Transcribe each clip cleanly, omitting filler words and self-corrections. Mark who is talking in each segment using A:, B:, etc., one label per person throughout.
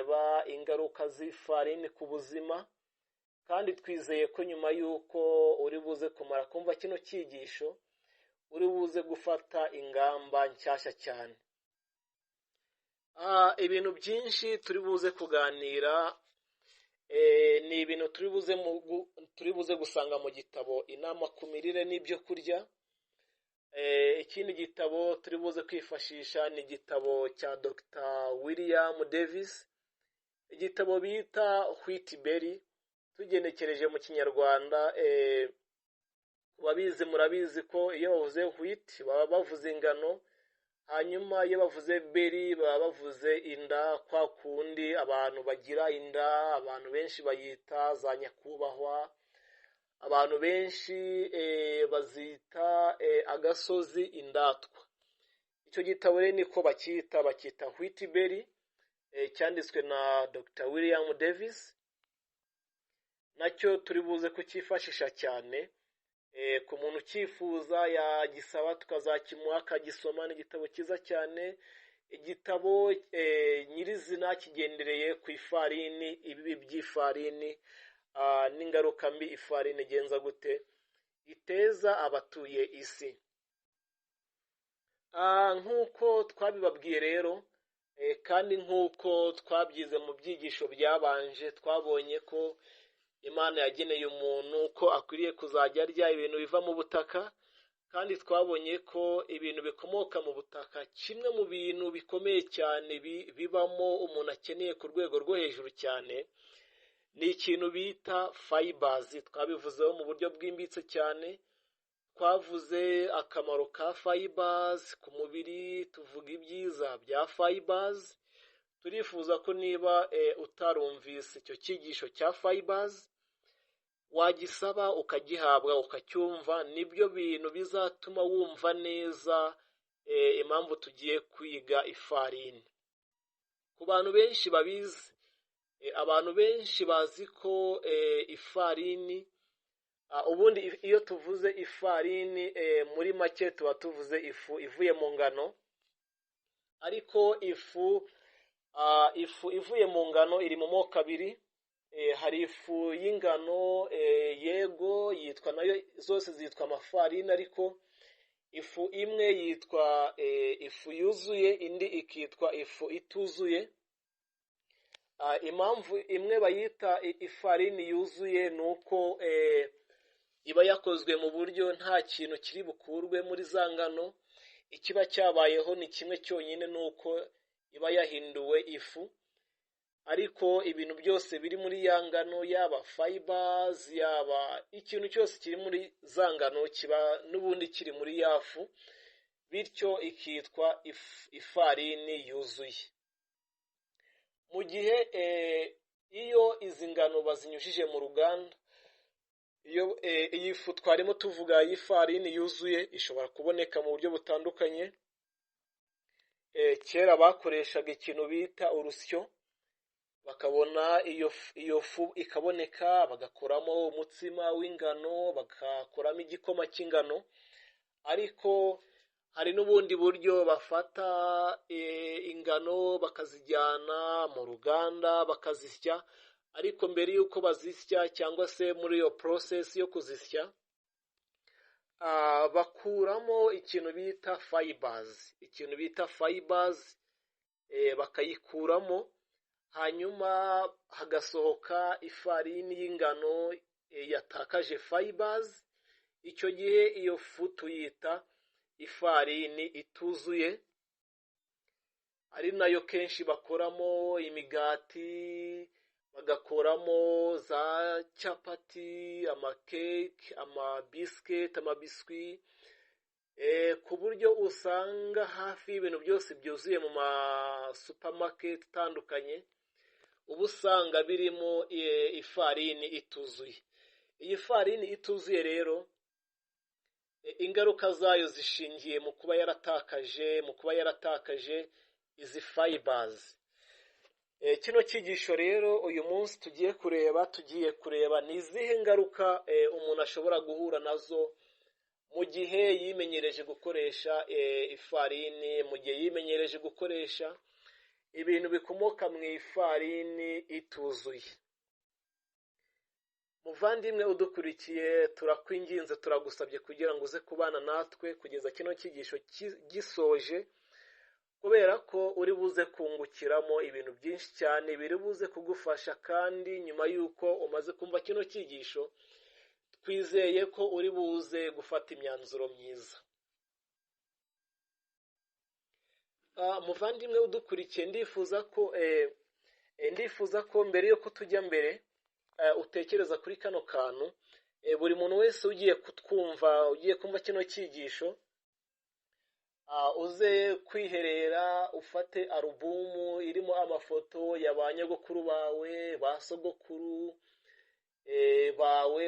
A: kureba ingaruka z'ifarini ku buzima, kandi twizeye ko nyuma y'uko uri buze kumara kumva kino cyigisho uri buze gufata ingamba nshyashya cyane. Ibintu byinshi turi buze kuganira ni ibintu turi buze gusanga mu gitabo Inama ku mirire n'ibyo kurya. Ikindi gitabo turi buze kwifashisha ni igitabo cya Dr. William Davis, igitabo bita Wheatberry, tugenekereje mu kinyarwanda. Babizi murabizi ko iyo bavuze wheat baba bavuze ingano, hanyuma iyo bavuze berry baba bavuze inda, kwa kundi abantu bagira inda, abantu benshi bayita za nyakubahwa, abantu benshi bazita agasozi indatwa. Icyo gitabo rero niko bakita Wheatberry, cyanditswe na Dr. William Davis. Nacyo turi buze kucyifashisha cyane. Ku muntu ucyifuza yagisaba tukazakimuha akagisoma. Ni igitabo cyiza cyane, igitabo nyirizina kigendereye ku ifarini, ibibi by'ifarini n'ingaruka mbi ifarini igenza gute iteza abatuye isi. Nk'uko twabibabwiye rero, kandi nk'uko twabyize mu byigisho byabanje, twabonye ko Imana yageneye umuntu ko akwiriye kuzajya arya ibintu biva mu butaka, kandi twabonye ko ibintu bikomoka mu butaka, kimwe mu bintu bikomeye cyane bibamo umuntu akeneye ku rwego rwo hejuru cyane, ni ikintu bita fibers. Twabivuzeho mu buryo bwimbitse cyane, twavuze akamaro ka fibers ku mubiri, tuvuga ibyiza bya fibers. Turifuza ko niba utarumvise icyo cyigisho cya fibers, wagisaba ukagihabwa ukacyumva. Nibyo bintu bizatuma wumva neza impamvu tugiye kwiga ifarini. Ku bantu benshi babizi, abantu benshi bazi ko ifarini, ubundi iyo tuvuze ifarini muri make tuba tuvuze ifu ivuye mu ngano, ariko ifu ivuye mu ngano iri mu moko abiri. Hari ifu y'ingano, yego yitwa nayo, zose zitwa amafarini, ariko ifu imwe yitwa ifu yuzuye, indi ikitwa ifu ituzuye. Impamvu imwe bayita ifarini yuzuye ni uko iba yakozwe mu buryo nta kintu kiri bukurwe muri za ngano. Ikiba cyabayeho ni kimwe cyonyine, ni uko iba yahinduwe ifu, ariko ibintu byose biri muri ya ngano, yaba fibers, yaba ikintu cyose kiri muri za ngano kiba n'ubundi kiri muri ya fu, bityo ikitwa ifarini yuzuye. Mu gihe iyo izi ngano bazinyujije mu ruganda, iyi fu twarimo tuvuga y'ifarini yuzuye ishobora kuboneka mu buryo butandukanye. Kera bakoreshaga ikintu bita urusyo, bakabona iyo fu ikaboneka, bagakoramo umutsima w'ingano, bagakoramo igikoma cy'ingano. Ariko hari n'ubundi buryo bafata ingano bakazijyana mu ruganda bakazisya, ariko mbere y'uko bazisya cyangwa se muri iyo process yo kuzisya, bakuramo ikintu bita fibers, bakayikuramo, hanyuma hagasohoka ifarini y'ingano yatakaje fibers. Icyo gihe iyo fu tuyita ifarini ituzuye, ari nayo kenshi bakoramo imigati, bagakoramo za capati, amakeke, amabiscuit, amabiswi, ku buryo usanga hafi y'ibintu byose byuzuye mu supermarket atandukanye uba usanga birimo ifarini ituzuye. Iyi farini ituzuye rero, ingaruka zayo zishingiye mu kuba yaratakaje izi fibers. Kino cyigisho rero uyu munsi tugiye kureba ni izihe ngaruka umuntu ashobora guhura nazo mu gihe yimenyereje gukoresha ifarini, mu gihe yimenyereje gukoresha ibintu bikomoka mu ifarini ituzuye. Muvandimwe udukurikiye, turakwinginze turagusabye kugira ngo uze kubana natwe kugeza kino cyigisho gisoje, kubera ko uri buze kungukiramo ibintu byinshi cyane biri buze kugufasha, kandi nyuma y'uko umaze kumva kino cyigisho twizeye ko uri buze gufata imyanzuro myiza. Muvandimwe udukurikiye, ndifuza ko mbere yo kutujya mbere utekereza kuri kano kantu. Buri muntu wese ugiye kumva kino cyigisho, uze kwiherera ufate alubumu irimo amafoto ya ba nyogokuru bawe, ba sogokuru bawe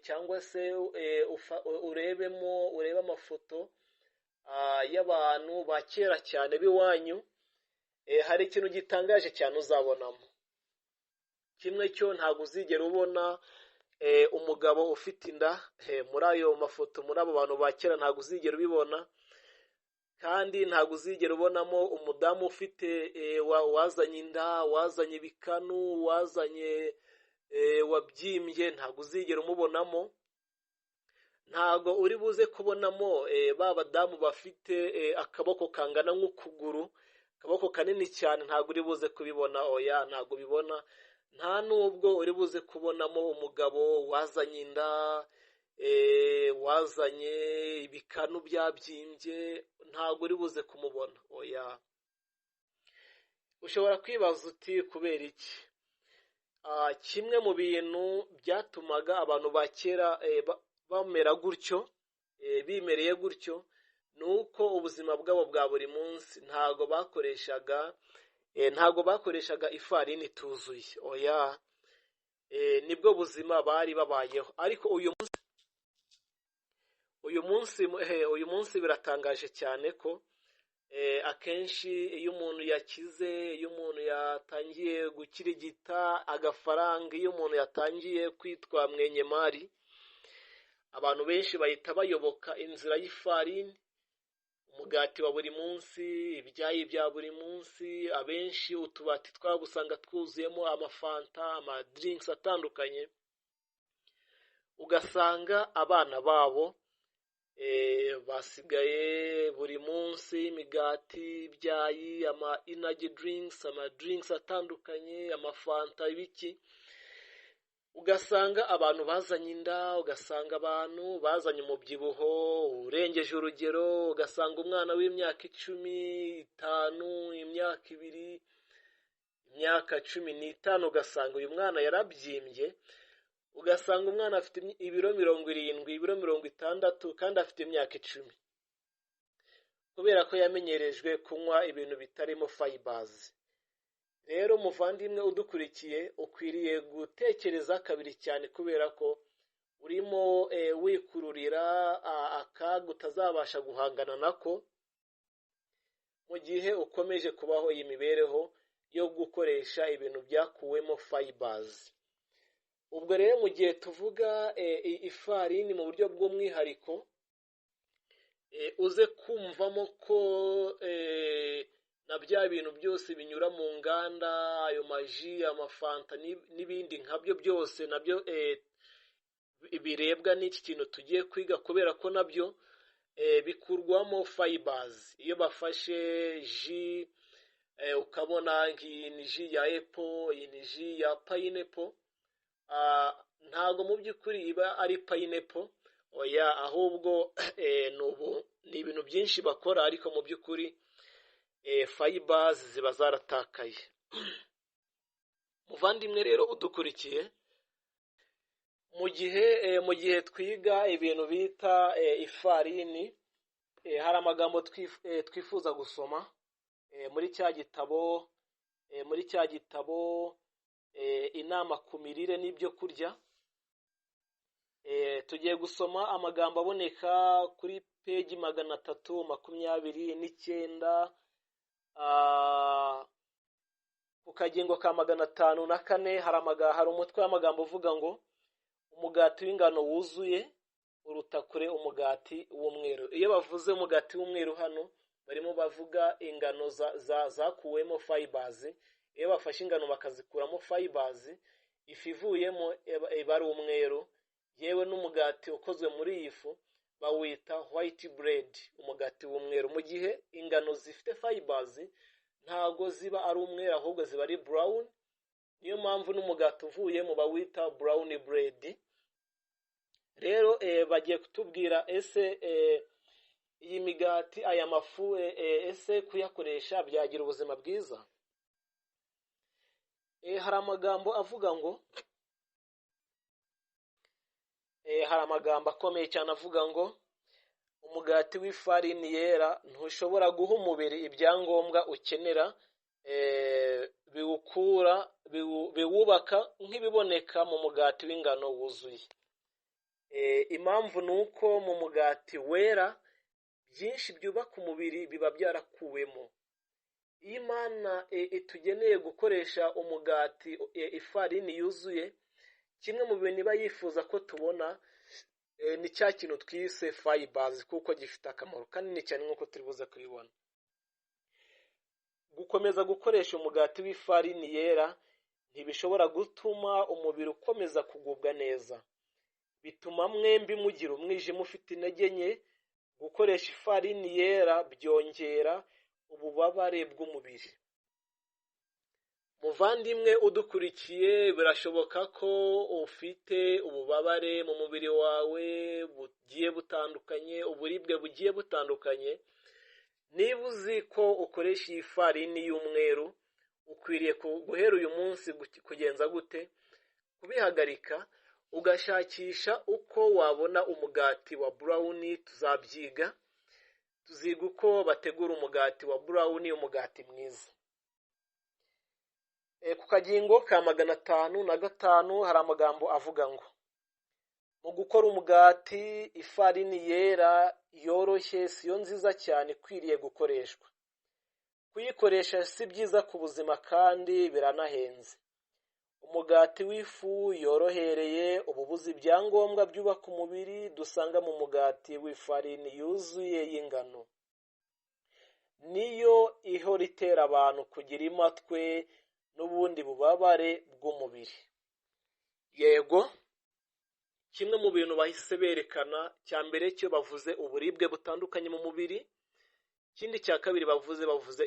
A: cyangwa se urebe amafoto y'abantu ba kera cyane b'iwanyu. Hari ikintu gitangaje cyane uzabonamo. Kimwe cyo, ntabwo uzigera ubona umugabo ufite inda muri ayo mafoto, muri abo bantu ba kera ntabwo uzigera ubibona. Kandi ntabwo uzigera ubonamo umudamu ufite wazanye inda, wazanye ibikanu, wabyimbye, ntabwo uzigera umubonamo. Ntabwo uri buze kubonamo ba badamu bafite akaboko kangana nk'ukuguru, akaboko kanini cyane, ntabwo uri buze kubibona. Oya, ntabwo ubibona. Nta nubwo uri buze kubonamo umugabo wazanye inda, wazanye ibikanu byabyimbye, ntabwo uri buze kumubona. Oya. Ushobora kwibaza uti kubera iki? Kimwe mu bintu byatumaga abantu ba kera bamera gutyo, bimereye gutyo, ni uko ubuzima bwabo bwa buri munsi ntabwo bakoreshaga ifarini ituzuye. Oya, nibwo buzima bari babayeho. Ariko uyu munsi biratangaje cyane ko akenshi iyo umuntu yakize, iyo umuntu yatangiye gukirigita agafaranga, iyo umuntu yatangiye kwitwa mwenyemari, abantu benshi bahita bayoboka inzira y'ifarini, umugati wa buri munsi, ibyayi bya buri munsi. Abenshi utubati twabo usanga twuzuyemo amafanta, amadrinks atandukanye. Ugasanga abana babo basigaye buri munsi imigati, ibyayi, energy drinks, amadrinks atandukanye, amafanta, ibiki. Ugasanga abantu bazanye inda, ugasanga abantu bazanye umubyibuho urengeje urugero, ugasanga umwana w'imyaka 15, imyaka 2, imyaka 15, ugasanga uyu mwana yarabyimbye. Ugasanga umwana afite ibiro 70, ibiro 60, kandi afite imyaka 10, kubera ko yamenyerejwe kunywa ibintu bitarimo fibers. Rero muvandimwe udukurikiye, ukwiriye gutekereza kabiri cyane, kubera ko urimo wikururira akaga utazabasha guhangana nako mu gihe ukomeje kubaho iyi mibereho yo gukoresha ibintu byakuwemo fibers. Ubwo rero mu gihe tuvuga ifarini mu buryo bw'umwihariko, uze kumvamo ko na bya bintu byose binyura mu nganda, ayo maji, amafanta n'ibindi nkabyo byose nabyo birebwa n'iki kintu tugiye kwiga, kubera ko nabyo bikurwamo fibers. Iyo bafashe ji, ukabona iyi ni ji ya apple, iyi ni ji ya pineapple, ntabwo mu by'ukuri iba ari pineapple. Oya, ahubwo ni ibintu byinshi bakora, ariko mu by'ukuri fibers ziba zaratakaye. Muvandimwe rero udukurikiye, mu gihe twiga ibintu bita ifarini, hari amagambo twifuza gusoma muri cya gitabo inama ku mirire n'ibyo kurya. Tugiye gusoma amagambo aboneka kuri peji 329, ku kagingo ka 504 hari umutwe w'amagambo uvuga ngo umugati w'ingano wuzuye uruta kure umugati w'umweru. Iyo bavuze umugati w'umweru hano, barimo bavuga ingano zakuwemo fibers. Iyo bafashe ingano bakazikuramo fibers, ifu ivuyemo iba ari umweru. Yewe n'umugati ukozwe muri iyi fu bawita white bread, umugati w'umweru, mu gihe ingano zifite fibers ntago ziba ari umweru ahubwo ziba ari brown. Niyo mpamvu n'umugati uvuyemo bawita brown bread. Rero bagiye kutubwira ese iyi migati, aya mafu, ese kuyakoresha byagira ubuzima bwiza. Hari amagambo avuga ngo, hari amagambo akomeye cyane avuga ngo umugati w'ifarini yera ntushobora guha umubiri ibyangombwa ukenera biwubaka nk'ibiboneka mu mugati w'ingano wuzuye. Impamvu ni uko mu mugati wera byinshi byubaka umubiri biba byarakuwemo. Iyo Imana itugeneye gukoresha umugati, ifarini yuzuye, kimwe mu bintu iba yifuza ko tubona ni cya kintu twise fibers, kuko gifite akamaro kanini cyane nk'uko turi buze kubibona. Gukomeza gukoresha umugati w'ifarini yera ntibishobora gutuma umubiri ukomeza kugubwa neza. Bituma mwembi mugira umwijima ufite intege nke. Gukoresha ifarini yera byongera ububabare bw'umubiri. Muvandimwe udukurikiye, birashoboka ko ufite ububabare mu mubiri wawe bugiye butandukanye, uburibwe bugiye butandukanye. Niba uzi ko ukoresha iyi farini y'umweru, ukwiriye guhera uyu munsi kugenza gute? Kubihagarika, ugashakisha uko wabona umugati wa brown. Tuzabyiga, tuziga uko bategura umugati wa brown, umugati mwiza. Ku kagingo ka 505 hari amagambo avuga ngo, mu gukora umugati, ifarini yera yoroshye siyo nziza cyane ikwiriye gukoreshwa. Kuyikoresha si byiza ku buzima kandi biranahenze. Umugati w'ifu yorohereye ububuza ibyangombwa byubaka umubiri dusanga mu mugati w'ifarini yuzuye y'ingano. Niyo ihora itera abantu kugira imatwe n'ubundi bubabare bw'umubiri. Yego, kimwe mu bintu bahise berekana, cya mbere cyo bavuze uburibwe butandukanye mu mubiri. Ikindi cya kabiri bavuze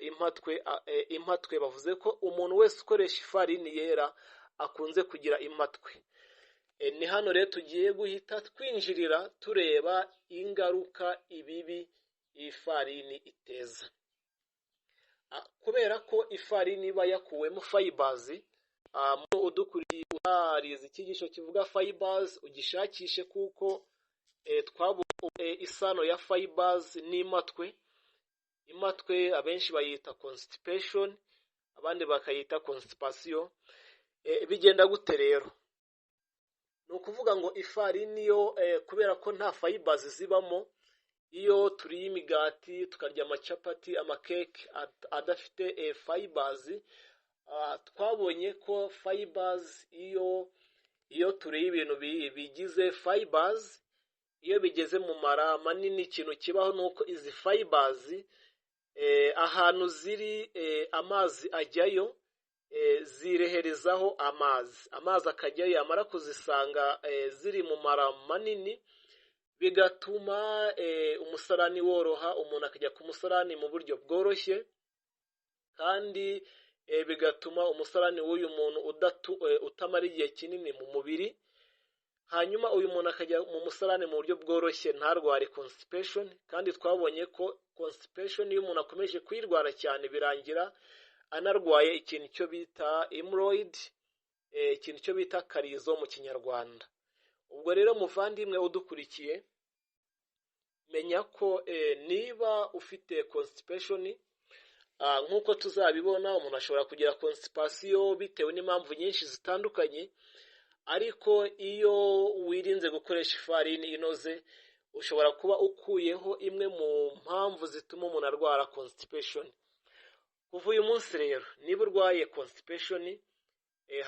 A: impatwe, bavuze ko umuntu wese ukoresha ifarini yera akunze kugira impatwe. Ni hano rero tugiye guhita twinjirira tureba ingaruka ibibi ifarini iteza. Kubera ko ifarini iba yakuwemo fibers, mu udukuriye utarize icyigisho kivuga fibers ugishakishe, kuko twabonye isano ya fibers n'imatwe. Imatwe abenshi bayita constipation, abandi bakayita constipation. Bigenda gute rero? Ni ukuvuga ngo ifarini yo kubera ko nta fibers zibamo, iyo turiye imigati, tukarya amacapati, amakeke adafite fibers, twabonye ko fibers iyo turiye ibintu bigize fibers, iyo bigeze mu mara manini, ikintu kibaho nuko izi fibers ahantu ziri amazi ajyayo, zireherezaho amazi akajyayo, yamara kuzisanga ziri mu mara manini, bigatuma umusarani woroha, umuntu akajya ku musarani mu buryo bworoshye, kandi bigatuma umusarani w'uyu muntu utamara igihe kinini mu mubiri. Hanyuma uyu muntu akajya mu musarani mu buryo bworoshye, ntarware constipation. Kandi twabonye ko constipation iyo umuntu akomeje kuyirwara cyane birangira anarwaye ikintu cyo bita hemorrhoid, ikintu cyo bita karizo mu Kinyarwanda. Ubwo rero muvandimwe udukurikiye, menya ko niba ufite constipation, nk'uko tuzabibona, umuntu ashobora kugira constipation bitewe n'impamvu nyinshi zitandukanye, ariko iyo wirinze gukoresha ifarini inoze, ushobora kuba ukuyeho imwe mu mpamvu zituma umuntu arwara constipation. Kuva uyu munsi rero, niba urwaye constipation,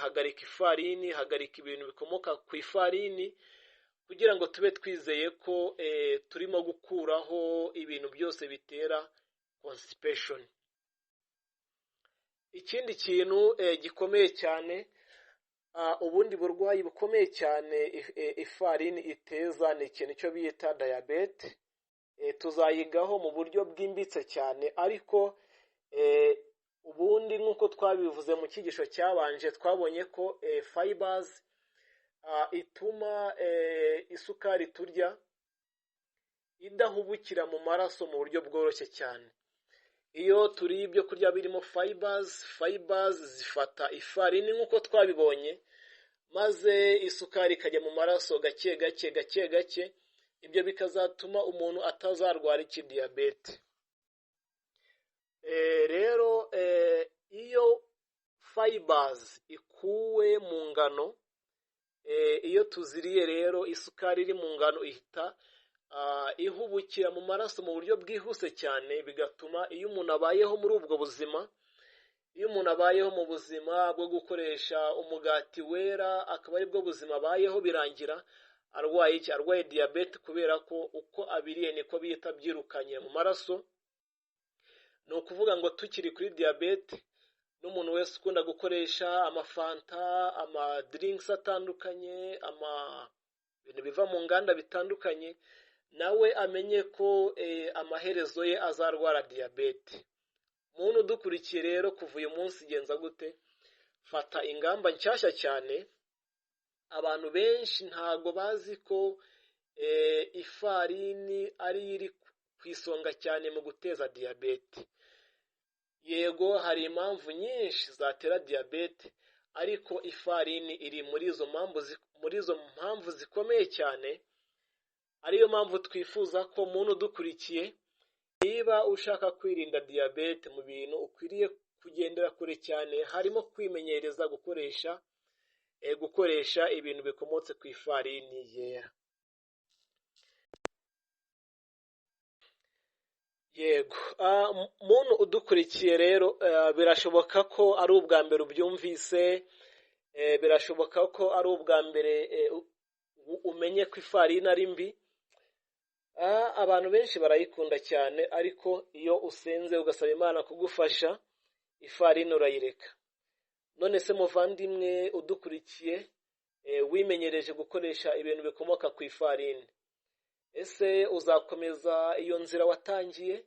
A: hagarika ifarini, hagarika ibintu bikomoka ku ifarini, kugira ngo tube twizeye ko turimo gukuraho ibintu byose bitera constipation. Ikindi kintu gikomeye cyane, ubundi burwayi bukomeye cyane ifarini iteza ni ikintu cyo bita diyabete. Tuzayigaho mu buryo bwimbitse cyane, ariko ubundi nk'uko twabivuze mu cyigisho cyabanje, twabonye ko fibers ituma isukari turya idahubukira mu maraso mu buryo bworoshye cyane. Iyo turiye ibyo kurya birimo fibers zifata ifarini nk'uko twabibonye, maze isukari ikajya mu maraso gake gake, ibyo bikazatuma umuntu atazarwara diyabete. Rero iyo fibers ikuwe mu ngano, iyo tuziriye rero isukari iri mu ngano ihita ihubukira mu maraso mu buryo bwihuse cyane, bigatuma iyo umuntu abayeho muri ubwo buzima, iyo umuntu abayeho mu buzima bwo gukoresha umugati wera, akaba ari bwo buzima abayeho, birangira arwaye diyabete, kubera ko uko abiriye niko bihita byirukanye mu maraso. Ni ukuvuga ngo tukiri kuri diyabete, n'umuntu wese ukunda gukoresha amafanta, amadrinks atandukanye, ibintu biva mu nganda bitandukanye, nawe amenye ko amaherezo ye azarwara diyabete. Umuntu udukurikiye rero, kuva uyu munsi genza gute? Fata ingamba nshyashya cyane. Abantu benshi ntago bazi ko ifarini ari iri ku isonga cyane mu guteza diyabete. Yego, hari impamvu nyinshi zatera diyabete, ariko ifarini iri muri izo mpamvu zikomeye cyane. Ariyo mpamvu twifuza ko umuntu udukurikiye, niba ushaka kwirinda diyabete, mu bintu ukwiriye kugendera kure cyane harimo kwimenyereza gukoresha ibintu bikomotse ku ifarini yera. Yego, muntu udukurikiye rero, birashoboka ko ari ubwa mbere ubyumvise, birashoboka ko ari ubwa mbere umenye ko ifarini ari mbi. Abantu benshi barayikunda cyane, ariko iyo usenze ugasaba Imana kugufasha, ifarini urayireka. None se muvandimwe udukurikiye, wimenyereje gukoresha ibintu bikomoka ku ifarini, ese uzakomeza iyo nzira watangiye,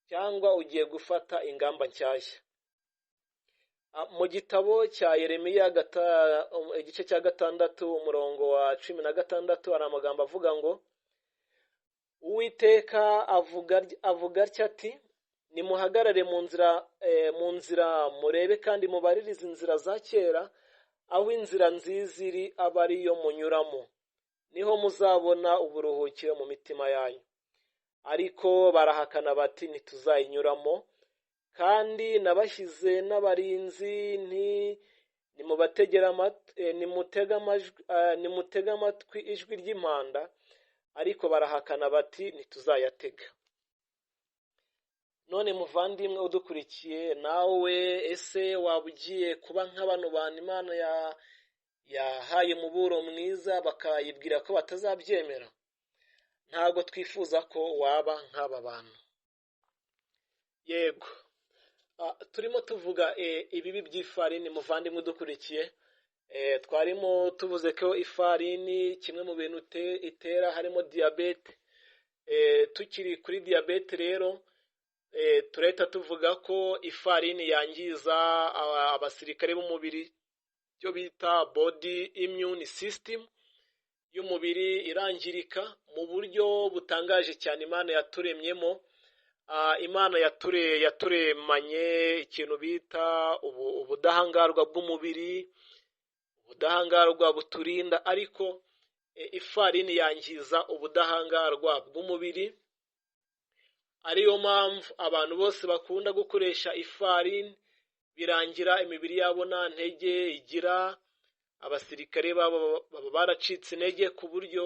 A: cyangwa ugiye gufata ingamba nshyashya? Mu gitabo cya Yeremiya igice cya 6 umurongo wa 16 hari amagambo avuga ngo, Uwiteka avuga atya ati, nimuhagarare mu nzira murebe kandi mubaririze inzira za kera, aho inzira nziza iri aba ariyo munyuramo, niho muzabona uburuhukiro mu mitima yanyu. Ariko barahakana bati, ntituzayinyuramo, kandi nabashyize n'abarinzi nimutega amatwi ijwi ry'impanda, ariko barahakana bati, ntituzayatega. None muvandimwe udukurikiye, nawe ese waba ugiye kuba nk'abantu bantu Imana yahaye umuburo mwiza bakayibwira ko batazabyemera? Ntabwo twifuza ko waba nk'aba bantu. Yego, turimo tuvuga ibibi by'ifarini. Muvandimwe udukurikiye, twarimo tuvuze ko ifarini kimwe mu bintu itera harimo diyabete. Tukiri kuri diyabete rero, turahita tuvuga ko ifarini yangiza abasirikare b'umubiri, byo bita body immune system y'umubiri irangirika mu buryo butangaje cyane. Imana yaturemyemo, Imana yaturemanye ikintu bita ubudahangarwa bw'umubiri, ubudahangarwa buturinda, ariko ifarini yangiza ubudahangarwa bw'umubiri. Ariyo mpamvu abantu bose bakunda gukoresha ifarini, birangira imibiri yabo nta ntege igira, abasirikare babo baba baracitse intege, ku buryo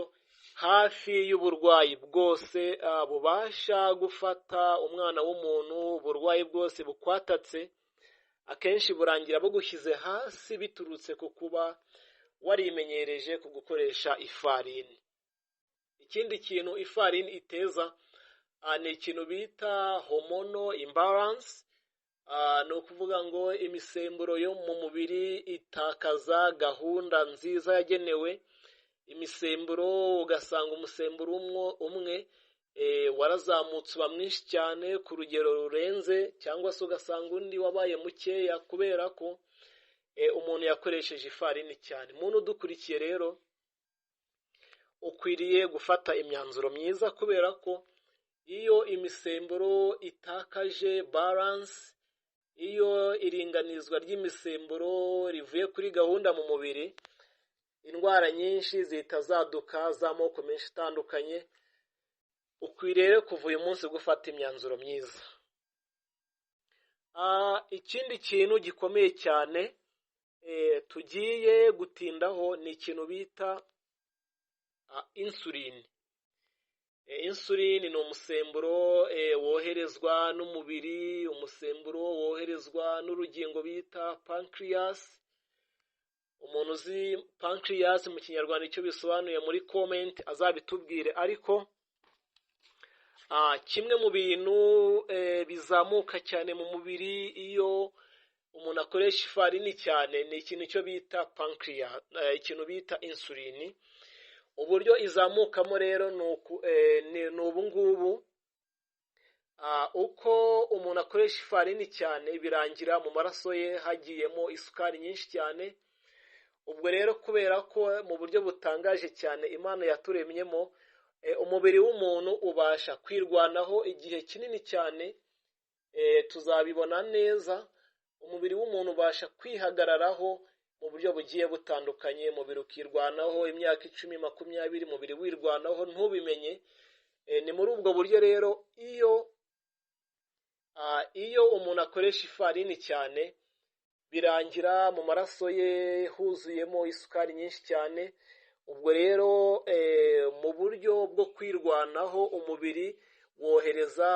A: hafi y'uburwayi bwose bubasha gufata umwana w'umuntu, uburwayi bwose bukwatatse, akenshi burangira bugushyize hasi, biturutse ku kuba warimenyereje ku gukoresha ifarini. Ikindi kintu ifarini iteza ni ikintu bita hormonal imbalance. Ni ukuvuga ngo imisemburo yo mu mubiri itakaza gahunda nziza yagenewe imisemburo, ugasanga umusemburo umwe warazamutse uba mwinshi cyane ku rugero rurenze, cyangwa se ugasanga undi wabaye mukeya kubera ko umuntu yakoresheje ifarini cyane. Umuntu udukurikiye rero ukwiriye gufata imyanzuro myiza, kubera ko iyo imisemburo itakaje balance, iyo iringanizwa ry'imisemburo rivuye kuri gahunda mu mubiri, indwara nyinshi zihita zaduka z'amoko menshi atandukanye. Ukwiriye kuva uyu munsi gufata imyanzuro myiza. Ikindi kintu gikomeye cyane tugiye gutindaho ni ikintu bita insulin. Insulin ni umusemburo woherezwa n'umubiri, umusemburo woherezwa n'urugingo bita pancreas. Umuntu uzi pancreas mu kinyarwanda icyo bisobanuye muri comment azabitubwire. Ariko kimwe mu bintu bizamuka cyane mu mubiri iyo umuntu akoresha ifarini cyane ni ikintu cyo bita pancreas, ikintu bita insulin. Uburyo izamukamo rero ni ubu ngubu. Uko umuntu akoresha ifarini cyane birangira mu maraso ye hagiyemo isukari nyinshi cyane. Ubwo rero kubera ko mu buryo butangaje cyane Imana yaturemyemo, umubiri w'umuntu ubasha kwirwanaho igihe kinini cyane. Tuzabibona neza, umubiri w'umuntu ubasha kwihagararaho mu buryo bugiye butandukanye. Umubiri ukirwanaho imyaka 10, 20, umubiri wirwanaho ntubimenye. Ni muri ubwo buryo rero iyo umuntu akoresha ifarini cyane birangira mu maraso ye huzuyemo isukari nyinshi cyane. Ubwo rero mu buryo bwo kwirwanaho umubiri wohereza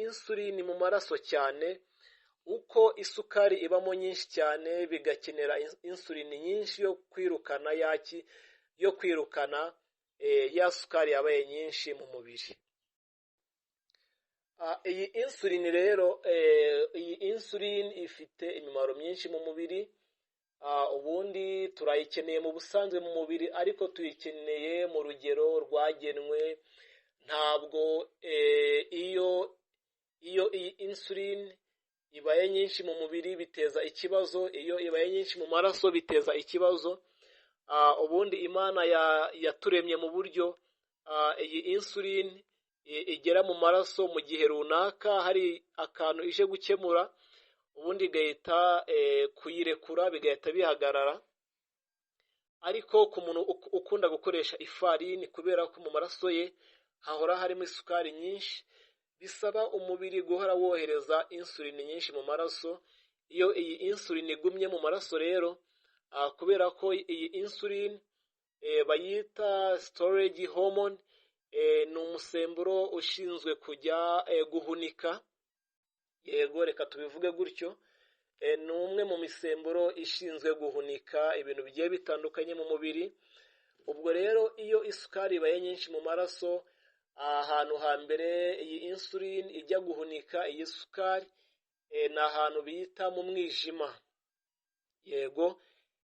A: insulin mu maraso cyane. Uko isukari ibamo nyinshi cyane bigakenera insulin nyinshi yo kwirukana ya sukari yabaye nyinshi mu mubiri. Iyi insulin rero, iyi insulin ifite imimaro myinshi mu mubiri. Ubundi turayikeneye mu busanzwe mu mubiri, ariko tuyikeneye mu rugero rwagenwe. Ntabwo iyo iyi insulin ibaye nyinshi mu mubiri biteza ikibazo, iyo ibaye nyinshi mu maraso biteza ikibazo. Ubundi Imana yaturemye mu buryo iyi insulin igera mu maraso mu gihe runaka hari akantu ije gukemura, ubundi igahita kuyirekura bigahita bihagarara. Ariko ku muntu ukunda gukoresha ifarini, kubera ko mu maraso ye hahora harimo isukari nyinshi, bisaba umubiri guhora wohereza insulin nyinshi mu maraso. Iyo iyi insulin igumye mu maraso rero, kubera ko iyi insulin bayita storage hormone, ni umusemburo ushinzwe kujya guhunika. Yego, reka tubivuge gutyo. Ni umwe mu misemburo ishinzwe guhunika ibintu bigiye bitandukanye mu mubiri. Ubwo rero iyo isukari ibaye nyinshi mu maraso, ahantu hambere iyi insulin ijya guhunika iyi sukari ni ahantu bita mu mwijima. Yego,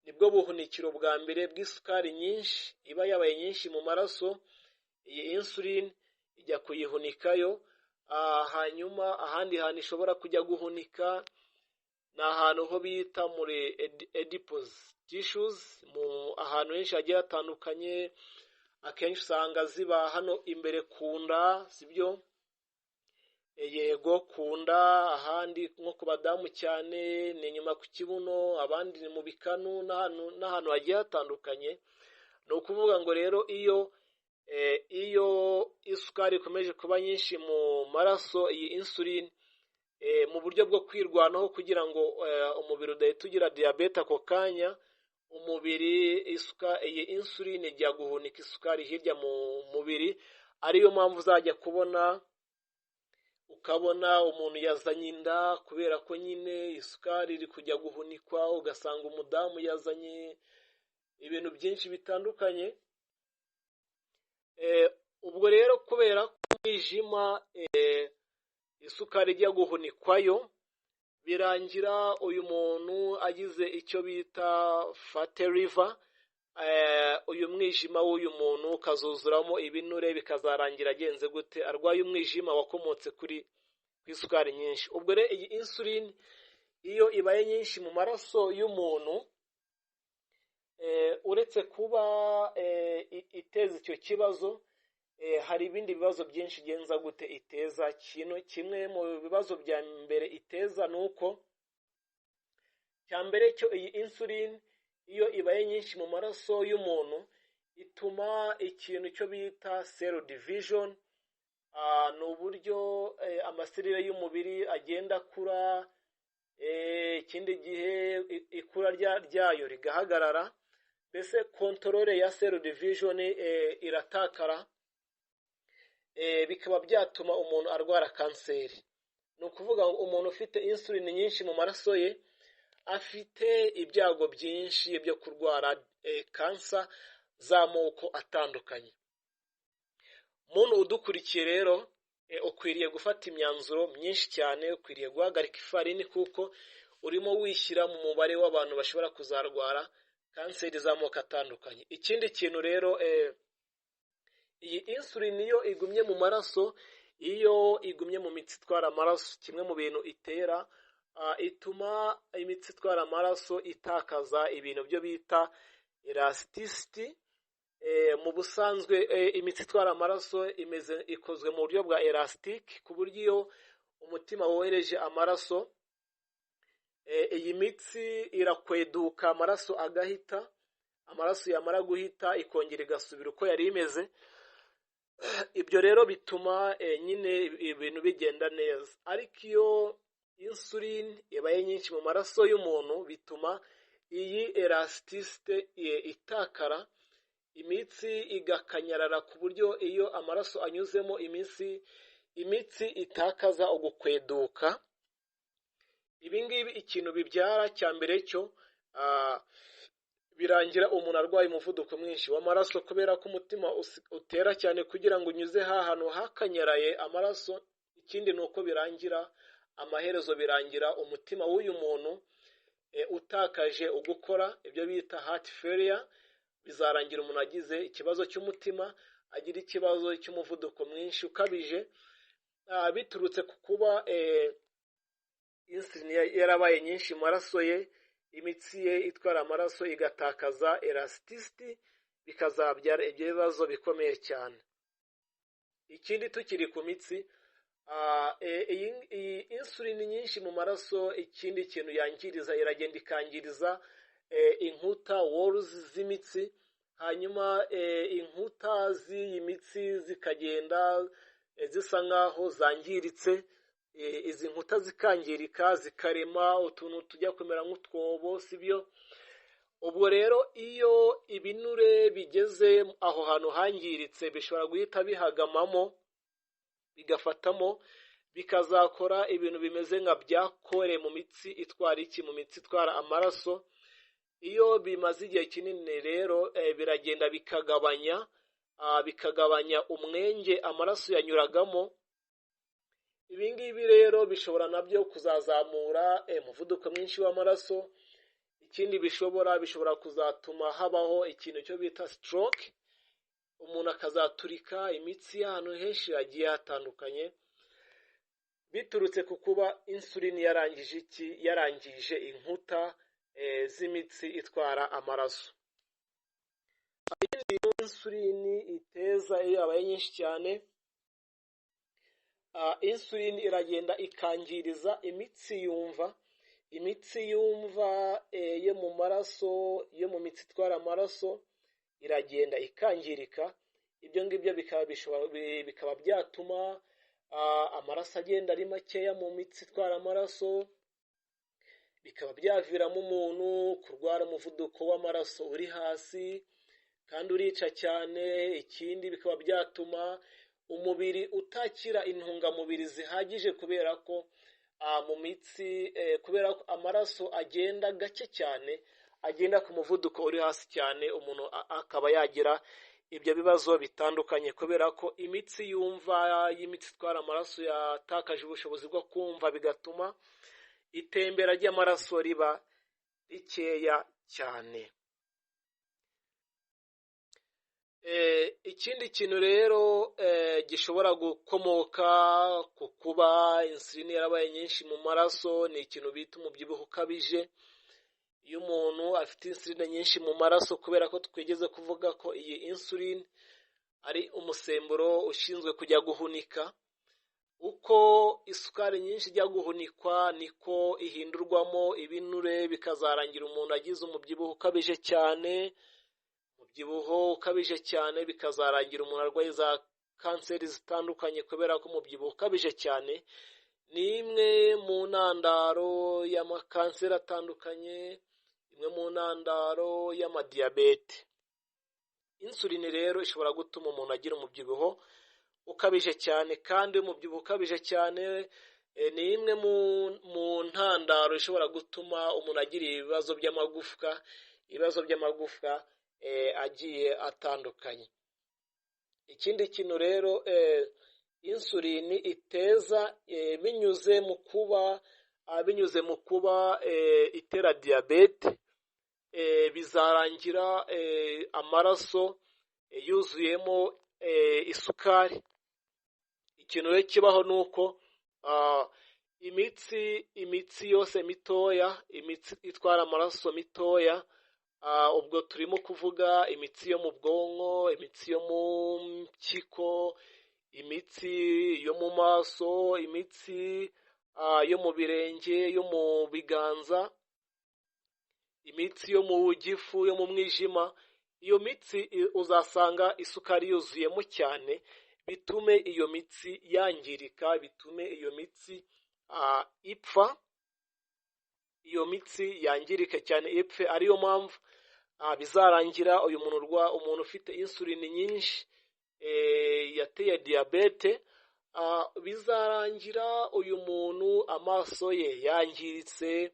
A: nibwo buhunikiro bwa mbere bw'isukari nyinshi iba yabaye nyinshi mu maraso. Iyi insulin ijya kuyihunikayo. Hanyuma ahandi hantu ishobora kujya guhunika ni ahantu ho bita muri adipose tissues, ahantu henshi hagiye hatandukanye. Akenshi usanga ziba hano imbere ku nda, sibyo? Yego, ku nda. Ahandi nko ku badamu cyane ni inyuma ku kibuno, abandi ni mu bikanu n'ahantu hagiye hatandukanye. Ni ukuvuga ngo rero iyo isukari ikomeje kuba nyinshi mu maraso, iyi insulin mu buryo bwo kwirwanaho kugira ngo umubiri udahita ugira diyabete ako kanya, umubiri iyi insulin ijya guhunika isukari hirya mu mubiri. Ariyo mpamvu uzajya ukabona umuntu yazanye inda kubera ko nyine isukari iri kujya guhunikwa, ugasanga umudamu yazanye ibintu byinshi bitandukanye. Ubwo rero kubera ko mwijima isukari ijya guhunikwayo, birangira uyu muntu agize icyo bita fate liver. Uyu mwijima w'uyu muntu ukazuzuramo ibinure, bikazarangira agenze gute? Arwaye umwijima wakomotse kuri isukari nyinshi. Ubwo rero iyi insulin iyo ibaye nyinshi mu maraso y'umuntu, uretse kuba iteza icyo kibazo, hari ibindi bibazo byinshi igenza gute iteza. Kimwe mu bibazo bya mbere iteza ni uko, cya mbere cyo iyi insulin iyo ibaye nyinshi mu maraso y'umuntu ituma ikintu cyo bita cell division, ni uburyo amaserire y'umubiri agenda akura, ikindi gihe ikura ryayo rigahagarara, mbese kontorore ya cell division iratakara, bikaba byatuma umuntu arwara kanseri. Ni ukuvuga ngo umuntu ufite insulin nyinshi mu maraso ye afite ibyago byinshi byo kurwara kansa z'amoko atandukanye. Muntu udukurikiye rero, ukwiriye gufata imyanzuro myinshi cyane, ukwiriye guhagarika ifarini kuko urimo wishyira mu mubare w'abantu bashobora kuzarwara kanseri z'amoko atandukanye. Ikindi kintu rero, iyi insulin iyo igumye mu maraso, iyo igumye mu mitsi itwara amaraso, kimwe mu bintu itera, ituma imitsi itwara amaraso itakaza ibintu byo bita elasticity. Mu busanzwe imitsi itwara amaraso ikozwe mu buryo bwa elastic, ku buryo iyo umutima wohereje amaraso, iyi mitsi irakweduka, amaraso agahita, amaraso yamara guhita ikongera igasubira uko yari imeze. Ibyo rero bituma nyine ibintu bigenda neza. Ariko iyo insulin ibaye nyinshi mu maraso y'umuntu, bituma iyi elasticity itakara, imitsi igakanyarara, ku buryo iyo amaraso anyuzemo imitsi itakaza ugukweduka. Ibi ngibi ikintu bibyara cya mbere cyo, birangira umuntu arwaye umuvuduko mwinshi w'amaraso, kubera ko umutima utera cyane kugira ngo unyuze hantu hakanyaraye amaraso. Ikindi ni uko amaherezo birangira umutima w'uyu muntu utakaje ugukora, ibyo bita heart failure. Bizarangira umuntu agize ikibazo cy'umutima, agira ikibazo cy'umuvuduko mwinshi ukabije, biturutse ku kuba insulin yarabaye nyinshi mu maraso ye, imitsi ye itwara amaraso igatakaza elasticity, bikazabyara ibyo bibazo bikomeye cyane. Ikindi tukiri ku mitsi, iyi insulin nyinshi mu maraso, ikindi kintu yangiriza, iragenda ikangiriza inkuta walls z'imitsi, hanyuma inkuta z'iyi mitsi zikagenda zisa nkaho zangiritse, izi nkuta zikangirika, zikarema utuntu tujya kumera nk'utwobo, sibyo? Ubwo rero iyo ibinure bigeze aho hantu hangiritse, bishobora guhita bihagamamo, bigafatamo, bikazakora ibintu bimeze nka byakore mu mitsi itwara mu mitsi itwara amaraso. Iyo bimaze igihe kinini rero, biragenda bikagabanya umwenge amaraso yanyuragamo. Ibi ngibi rero bishobora nabyo kuzazamura umuvuduko mwinshi w'amaraso. Ikindi bishobora kuzatuma habaho ikintu cyo bita stroke, umuntu akazaturika imitsi y'ahantu henshi hagiye hatandukanye, biturutse ku kuba insulin yarangije inkuta z'imitsi itwara amaraso. Ikindi insulin iteza iyo yabaye nyinshi cyane, insulin iragenda ikangiriza imitsi yumva yo mu maraso, yo mu mitsi itwara amaraso, iragenda ikangirika. Ibyo ngibyo bikaba byatuma amaraso agenda ari makeya mu mitsi itwara amaraso, bikaba byaviramo umuntu kurwara umuvuduko w'amaraso uri hasi kandi urica cyane. Ikindi bikaba byatuma umubiri utakira intungamubiri zihagije, kubera ko mu mitsi, kubera ko amaraso agenda gake cyane, agenda ku muvuduko uri hasi cyane, umuntu akaba yagira ibyo bibazo bitandukanye, kubera ko imitsi y'imitsi itwara amaraso yatakaje ubushobozi bwo kumva, bigatuma itembera ry'amaraso riba rikeya cyane. Ikindi kintu rero gishobora gukomoka ku kuba insuline yarabaye nyinshi mu maraso ni ikintu bita umubyibuho ukabije. Iyo umuntu afite insuline nyinshi mu maraso, kubera ko twigeze kuvuga ko iyi insuline ari umusemburo ushinzwe kujya guhunika, uko isukari nyinshi ijya guhunikwa niko ihindurwamo ibinure, bikazarangira umuntu agize umubyibuho ukabije cyane. Umubyibuho ukabije cyane bikazarangira umuntu arwaye za kanseri zitandukanye, kubera ko umubyibuho ukabije cyane ni imwe mu ntandaro y'amakanseri atandukanye, imwe mu ntandaro y'amadiyabete. Insuline rero ishobora gutuma umuntu agira umubyibuho ukabije cyane, kandi umubyibuho ukabije cyane ni imwe mu ntandaro ishobora gutuma umuntu agira ibibazo by'amagufwa agiye atandukanye. Ikindi kintu rero insuline iteza binyuze mu kuba itera diyabete, bizarangira amaraso yuzuyemo isukari. Ikintu rero kibaho ni uko imitsi yose mitoya, imitsi itwara amaraso mitoya, ubwo turimo kuvuga imitsi yo mu bwonko, imitsi yo mu mpyiko, imitsi yo mu maso, imitsi yo mu birenge, yo mu biganza, imitsi yo mu gifu, yo mu mwijima. Iyo mitsi uzasanga isukari yuzuyemo cyane, bitume iyo mitsi yangirika, bitume iyo mitsi ipfa. Iyo mitsi yangirika cyane ipfe, ariyo mpamvu bizarangira umuntu ufite insuline nyinshi yateye diyabete, bizarangira uyu muntu amaso ye yangiritse,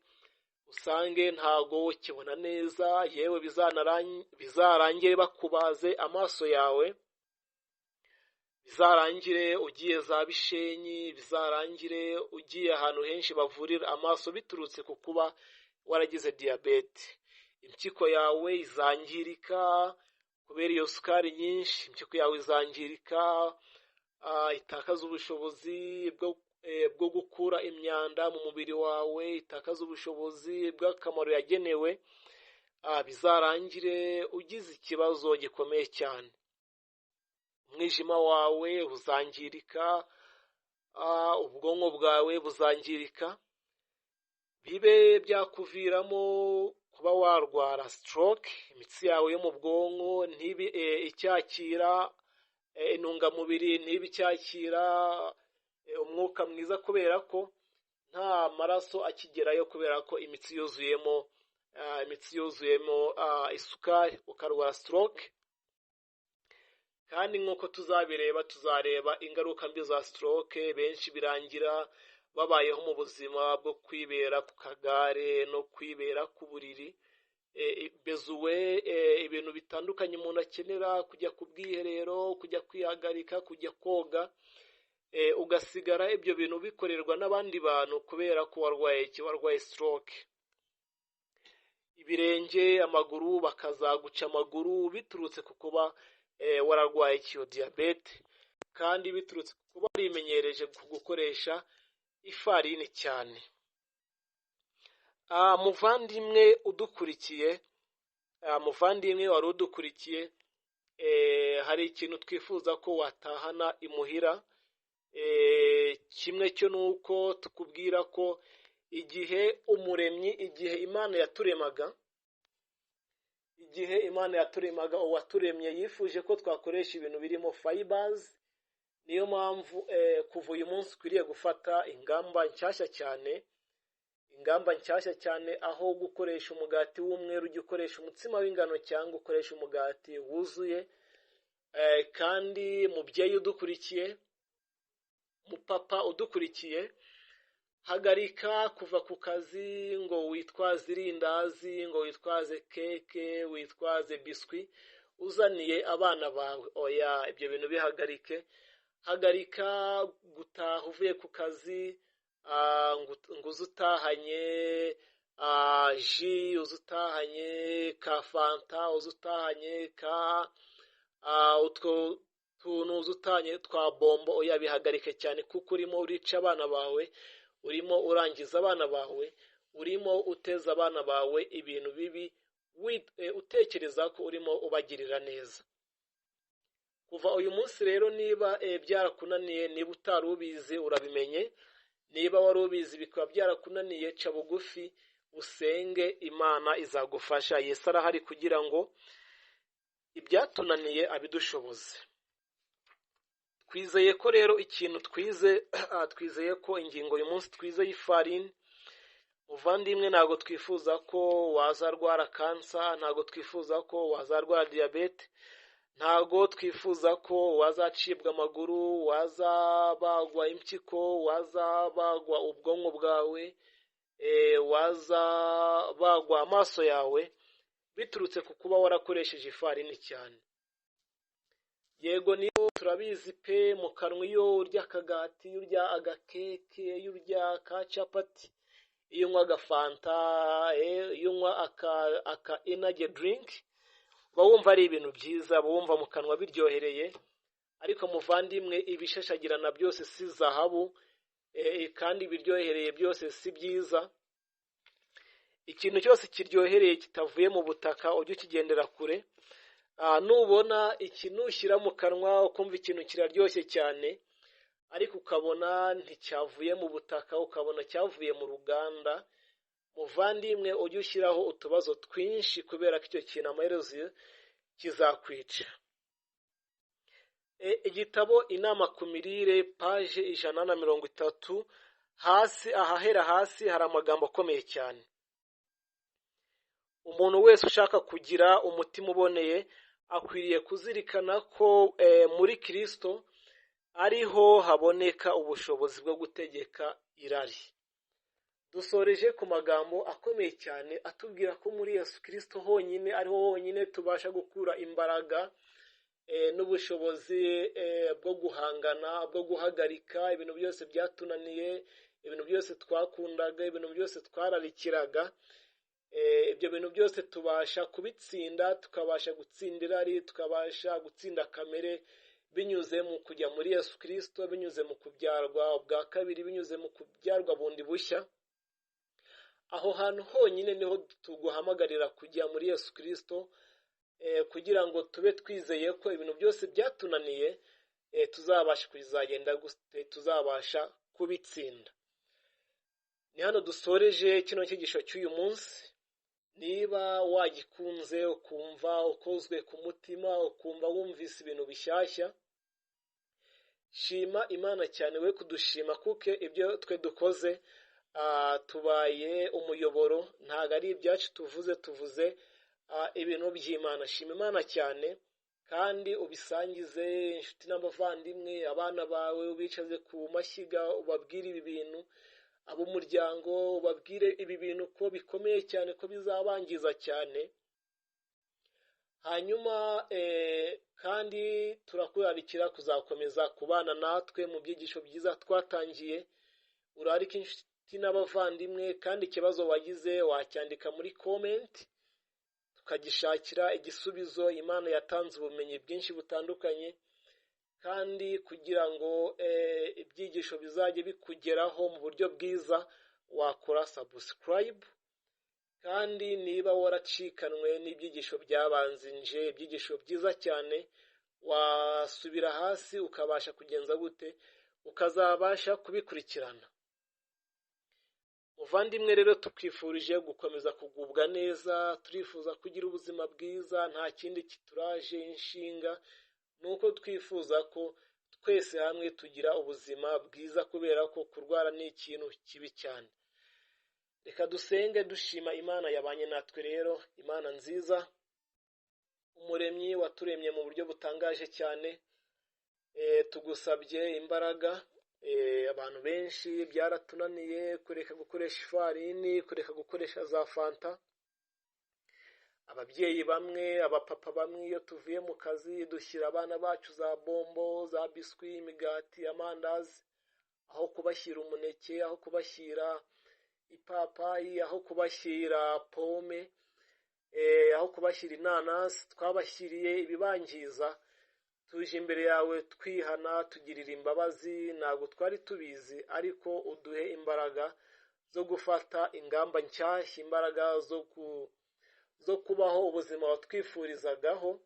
A: usange ntago ukibona neza, yewe bizarangire bakubaze amaso yawe, bizarangire ugiye za Bishenyi, bizarangire ugiye ahantu henshi bavurira amaso, biturutse ku kuba waragize diyabete. Impyiko yawe izangirika kubera iyo sukari nyinshi, impyiko yawe izangirika, itakaza ubushobozi bwo gukura imyanda mu mubiri wawe, itakaza ubushobozi bw'akamaro yagenewe, bizarangire ugize ikibazo gikomeye cyane. Umwijima wawe uzangirika, ubwonko bwawe buzangirika, bibe byakuviramo kuba warwara stroke. Imitsi yawe yo mu bwonko ntibe icyakira intungamubiri, ntibe icyakira umwuka mwiza, kubera ko nta maraso akigerayo, kubera ko imitsi yuzuyemo isukari, ukarwara stroke. Kandi nk'uko tuzareba ingaruka mbi za stroke, benshi birangira babayeho mu buzima bwo kwibera ku kagare no kwibera ku buriri, bezuwe ibintu bitandukanye umuntu akenera, kujya ku bwiherero, kujya kwihagarika, kujya koga, ugasigara ibyo bintu bikorerwa n'abandi bantu, kubera ko warwaye stroke. Ibirenge, amaguru, bakazaguca amaguru, biturutse ku kuba wararwaye iyo diyabete, kandi biturutse ku kuba warimenyereje gukoresha ifarini cyane. Muvandimwe wari udukurikiye, hari ikintu twifuza ko watahana imuhira. Kimwe cyo ni uko tukubwira ko igihe Imana yaturemaga, uwaturemye yifuje ko twakoresha ibintu birimo fibers. Niyo mpamvu kuva uyu munsi ukwiriye gufata ingamba nshyashya cyane, aho gukoresha umugati w'umweru ujya ukoresha umutsima w'ingano, cyangwa ukoresha umugati wuzuye. Kandi mubyeyi udukurikiye, mupapa udukurikiye, hagarika kuva ku kazi ngo witwaze irindazi, ngo witwaze keke, witwaze biswi. uzaniye abana bawe. Oya, ibyo bintu bihagarike. Hagarika gutaha uvuye ku kazi ngo uze utahanye ji, uze utahanye ka fanta, uze utahanye ka utwo tuntu, uze utahanye twa bombo. Oya, bihagarike cyane, kuko urimo urica abana bawe, urimo urangiza abana bawe, urimo uteza abana bawe ibintu bibi, utekereza ko urimo ubagirira neza. Kuva uyu munsi rero, niba byarakunaniye, niba utari ubizi urabimenye, niba wari ubizi bikaba byarakunaniye, ca bugufi usenge, Imana izagufasha. Yesu arahari kugira ngo ibyatunaniye abidushoboze. Twizeye ko rero ikintu twizeye ko ingingo uyu munsi twize y'ifarini. Muvandimwe, ntabwo twifuza ko wazarwara kansa, ntabwo twifuza ko wazarwara diyabete, ntabwo twifuza ko wazacibwa amaguru, wazabagwa impyiko, wazabagwa ubwonko bwawe, wazabagwa amaso yawe, biturutse ku kuba warakoresheje ifarini cyane. Yego, niyo turabizi pe, mu kanwa iyo urya akagati, iyo urya agakeke, iyo urya ka capati, iyo unywa agafanta, iyo unywa aka energy drink, uba wumva ari ibintu byiza, uba wumva mu kanwa biryohereye. Ariko muvandimwe, ibishashagirana byose si zahabu, kandi ibiryohereye byose si byiza. Ikintu cyose kiryohereye kitavuye mu butaka ujye ukigendera kure. Nubona ikintu ushyira mu kanwa ukumva ikintu kiraryoshye cyane, ariko ukabona nticyavuye mu butaka, ukabona cyavuye mu ruganda, muvandimwe, ujye ushyiraho utubazo twinshi, kubera ko icyo kintu amaherezo kizakwica. Igitabo Inama ku mirire, paje 130, ahahera hasi hari amagambo akomeye cyane. Umuntu wese ushaka kugira umutima uboneye akwiriye kuzirikana ko muri Kristo ariho haboneka ubushobozi bwo gutegeka irari. Dusoreje ku magambo akomeye cyane atubwira ko muri Yesu Kristo honyine ariho honyine tubasha gukura imbaraga n'ubushobozi bwo guhangana, bwo guhagarika ibintu byose byatunaniye, ibintu byose twakundaga, ibintu byose twararikiraga. Ibyo bintu byose tubasha kubitsinda, tukabasha gutsinda irari, tukabasha gutsinda kamere, binyuze mu kujya muri Yesu Kristo, binyuze mu kubyarwa bwa kabiri, binyuze mu kubyarwa bundi bushya. Aho hantu honyine niho tuguhamagarira kujya muri Yesu Kristo, kugira ngo tube twizeye ko ibintu byose byatunaniye tuzabasha kuzagenda gute, tuzabasha kubitsinda. Ni hano dusoreje kino cyigisho cy'uyu munsi. Niba wagikunze, ukumva ukozwe ku mutima, ukumva wumvise ibintu bishyashya, shima Imana cyane, we kudushima, kuko ibyo twe dukoze tubaye umuyoboro, ntabwo ari ibyacu tuvuze ibintu by'Imana. Shima Imana cyane, kandi ubisangize inshuti n'abavandimwe, abana bawe ubicaze ku mashyiga, ubabwire ibi bintu, ab'umuryango ubabwire ibi bintu ko bikomeye cyane, ko bizabangiza cyane. Hanyuma kandi turakurarikira kuzakomeza kubana natwe mu byigisho byiza twatangiye. Urarika inshuti n'abavandimwe, kandi ikibazo wagize wacyandika muri comment, tukagishakira igisubizo. Imana yatanze ubumenyi bwinshi butandukanye, kandi kugira ngo ibyigisho bizajye bikugeraho mu buryo bwiza, wakora subscribe. Kandi niba waracikanwe n'ibyigisho byabanzinje, ibyigisho byiza cyane, wasubira hasi ukabasha kugenza gute, ukazabasha kubikurikirana. Muvandimwe rero, tukwifurije gukomeza kugubwa neza, turifuza kugira ubuzima bwiza, nta kindi kituraje inshinga, nuko twifuza ko twese hamwe tugira ubuzima bwiza, kubera ko kurwara ni ikintu kibi cyane. Reka dusenge dushima Imana yabanye natwe rero, Imana nziza, umuremyi waturemye mu buryo butangaje cyane. Tugusabye imbaraga. Abantu benshi byaratunaniye kureka gukoresha ifarini, kureka gukoresha za fanta. ababyeyi bamwe, abapapa bamwe, iyo tuvuye mu kazi dushyira abana bacu za bombo, za biswi, imigati, amandazi, aho kubashyira umuneke, aho kubashyira ipapayi, aho kubashyira pome, aho kubashyira inanasi, twabashyiriye ibibangiza. Tuje imbere yawe twihana, tugirira imbabazi, ntabwo twari tubizi, ariko uduhe imbaraga zo gufata ingamba nshyashya, imbaraga zo kubaho ubuzima watwifurizagaho.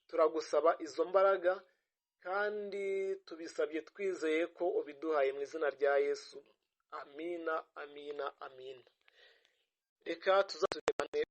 A: Turagusaba izo mbaraga kandi tubisabye twizeye ko ubiduhaye mu izina rya Yesu. Amina, amina, amina. Reka tuzaturebane